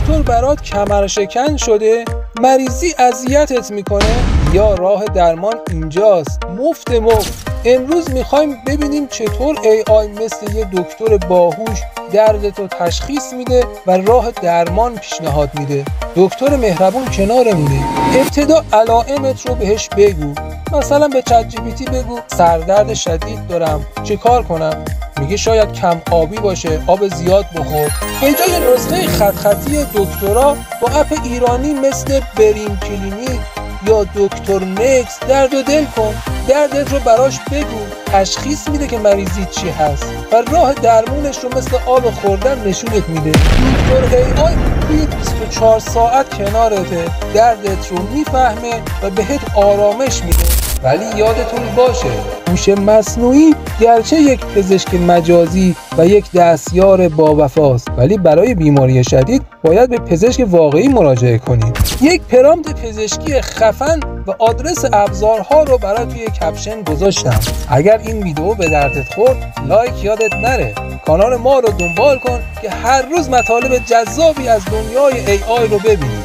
دکتر برات کمرشکن شده، مریضی اذیتت میکنه، یا راه درمان اینجاست، مفت. امروز میخوایم ببینیم چطور AI مثل یه دکتر باهوش دردتو تشخیص میده و راه درمان پیشنهاد میده. دکتر مهربون کنارمونه. ابتدا علائمت رو بهش بگو. مثلا به چت جی پی تی بگو سردرد شدید دارم، چه کار کنم؟ میگه شاید کم آبی باشه، آب زیاد بخور. به جای نسخه خطی دکترا با اپ ایرانی مثل بریم کلینیک یا دکتر نکس درد و دل کن. دردت رو براش بگو، تشخیص میده که مریضی چی هست و راه درمونش رو مثل آب خوردن نشونت میده. دکتر AI توی 24 ساعت کنارته، دردت رو میفهمه و بهت آرامش میده. ولی یادتون باشه هوش مصنوعی گرچه یک پزشک مجازی و یک دستیار با وفاست، ولی برای بیماری شدید باید به پزشک واقعی مراجعه کنید. یک پرامپت پزشکی خفن و آدرس ابزارها رو برای توی کپشن گذاشتم. اگر این ویدیو به دردت خورد لایک یادت نره. کانال ما رو دنبال کن که هر روز مطالب جذابی از دنیای AI رو ببینید.